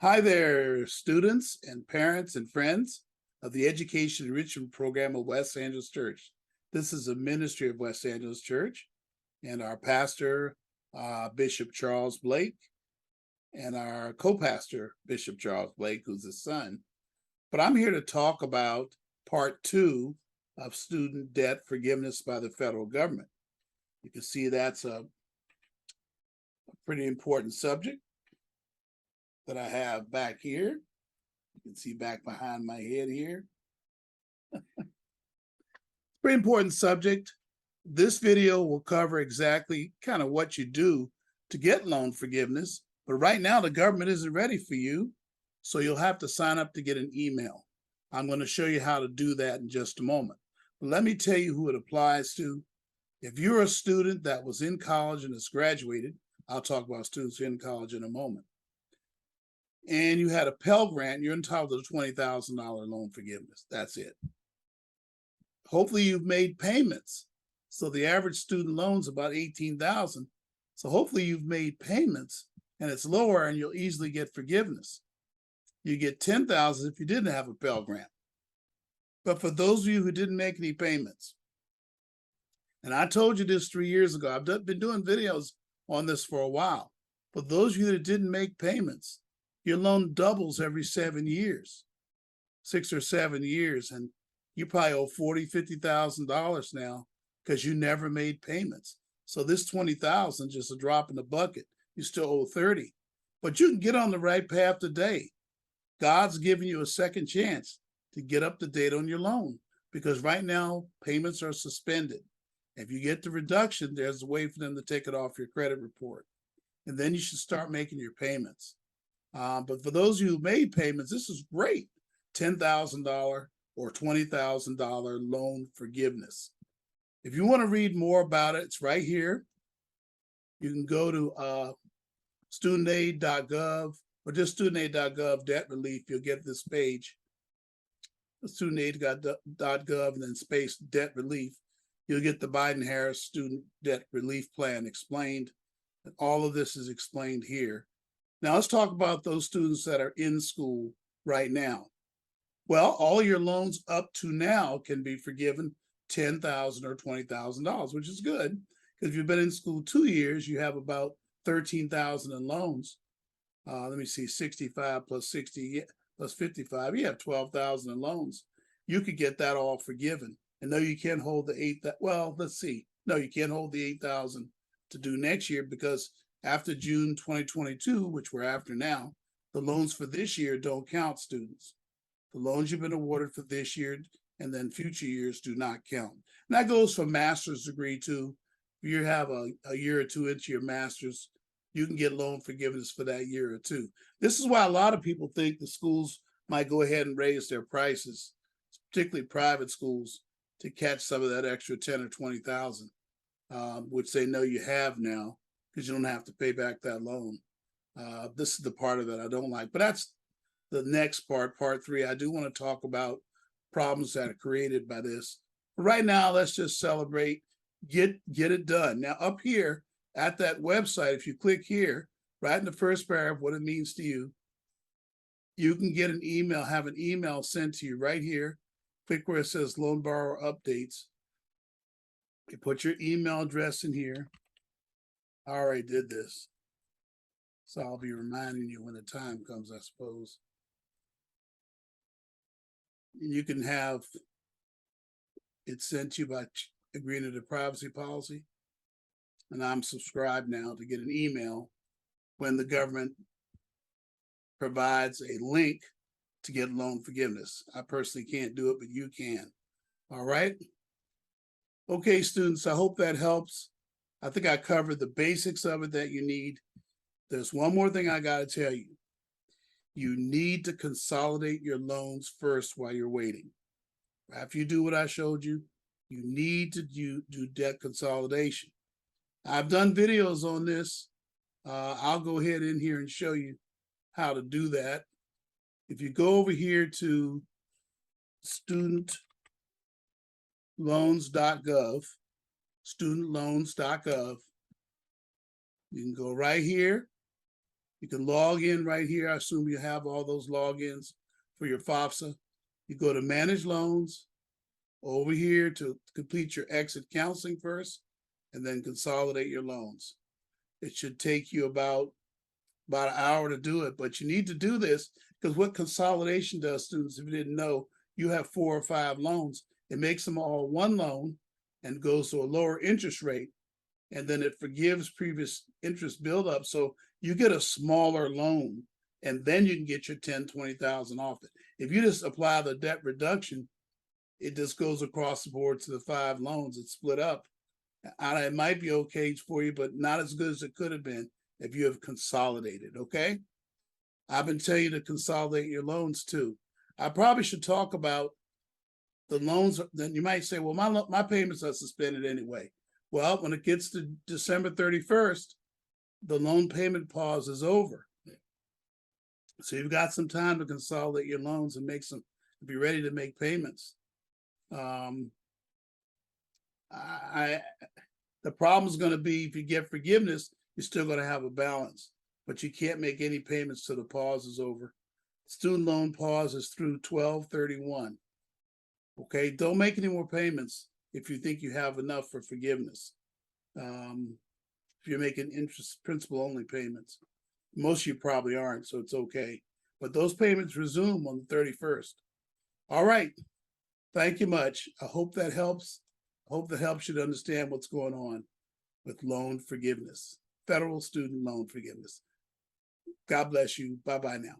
Hi there, students and parents and friends of the Education Enrichment Program of West Angeles Church. This is a ministry of West Angeles Church, and our pastor, Bishop Charles Blake, and our co-pastor, Bishop Charles Blake, who's his son. But I'm here to talk about part 2 of student debt forgiveness by the federal government. You can see that's a pretty important subject that I have back here. You can see back behind my head here. Pretty important subject. This video will cover exactly kind of what you do to get loan forgiveness. But right now, the government isn't ready for you. So you'll have to sign up to get an email. I'm going to show you how to do that in just a moment. But let me tell you who it applies to. If you're a student that was in college and has graduated, I'll talk about students in college in a moment, and you had a Pell Grant, you're entitled to the $20,000 loan forgiveness. That's it. Hopefully you've made payments. So the average student loan is about $18,000. So hopefully you've made payments and it's lower and you'll easily get forgiveness. You get $10,000 if you didn't have a Pell Grant. But for those of you who didn't make any payments, and I told you this 3 years ago, I've been doing videos on this for a while. For those of you that didn't make payments, your loan doubles every 7 years, 6 or 7 years, and you probably owe $40,000, $50,000 now because you never made payments. So this $20,000 just a drop in the bucket. You still owe $30,000, but you can get on the right path today. God's giving you a second chance to get up to date on your loan because right now payments are suspended. If you get the reduction, there's a way for them to take it off your credit report, and then you should start making your payments. But for those of you who made payments, this is great. $10,000 or $20,000 loan forgiveness. If you want to read more about it, it's right here. You can go to studentaid.gov or just studentaid.gov debt relief. You'll get this page, studentaid.gov and then space debt relief. You'll get the Biden-Harris student debt relief plan explained. And all of this is explained here. Now let's talk about those students that are in school right now. Well, all your loans up to now can be forgiven $10,000 or $20,000, which is good because if you've been in school 2 years, you have about $13,000 in loans. Let me see, 65 plus 60 plus 55, you have $12,000 in loans. You could get that all forgiven. And no, you can't hold the well, let's see. No, you can't hold the $8,000 to do next year because after June 2022, which we're after now, the loans for this year don't count, students. The loans you've been awarded for this year and then future years do not count. And that goes for master's degree too. If you have a year or two into your master's, you can get loan forgiveness for that year or two. This is why a lot of people think the schools might go ahead and raise their prices, particularly private schools, to catch some of that extra 10 or 20,000, which they know you have now because you don't have to pay back that loan. This is the part of it I don't like, but that's the next part, part 3. I do want to talk about problems that are created by this. But right now, let's just celebrate, get it done. Now up here at that website, if you click here, right in the first paragraph, what it means to you, you can get an email, have an email sent to you right here. Click where it says loan borrower updates. You put your email address in here. I already did this, so I'll be reminding you when the time comes, I suppose. You can have it sent to you by agreeing to the privacy policy. And I'm subscribed now to get an email when the government provides a link to get loan forgiveness. I personally can't do it, but you can. All right. Okay, students, I hope that helps. I think I covered the basics of it that you need. There's one more thing I got to tell you. You need to consolidate your loans first while you're waiting. After you do what I showed you, you need to do debt consolidation. I've done videos on this. I'll go ahead in here and show you how to do that. If you go over here to studentloans.gov, studentloans.gov, you can go right here. You can log in right here. I assume you have all those logins for your FAFSA. You go to manage loans, over here to complete your exit counseling first, and then consolidate your loans. It should take you about an hour to do it, but you need to do this because what consolidation does, students, if you didn't know, you have 4 or 5 loans. It makes them all one loan and goes to a lower interest rate, and then it forgives previous interest buildup. So you get a smaller loan, and then you can get your 10, 20,000 off it. If you just apply the debt reduction, it just goes across the board to the 5 loans. It's split up. It might be okay for you, but not as good as it could have been if you have consolidated, okay? I've been telling you to consolidate your loans too. I probably should talk about the loans. Then you might say, well, my payments are suspended anyway. Well, when it gets to December 31st, the loan payment pause is over. So you've got some time to consolidate your loans and be ready to make payments. The problem is going to be if you get forgiveness, you're still going to have a balance, but you can't make any payments till the pause is over. Student loan pause is through 12/31. Okay, don't make any more payments if you think you have enough for forgiveness. If you're making interest principal only payments, most of you probably aren't, so it's okay. But those payments resume on the 31st. All right. Thank you much. I hope that helps. I hope that helps you to understand what's going on with loan forgiveness, federal student loan forgiveness. God bless you. Bye-bye now.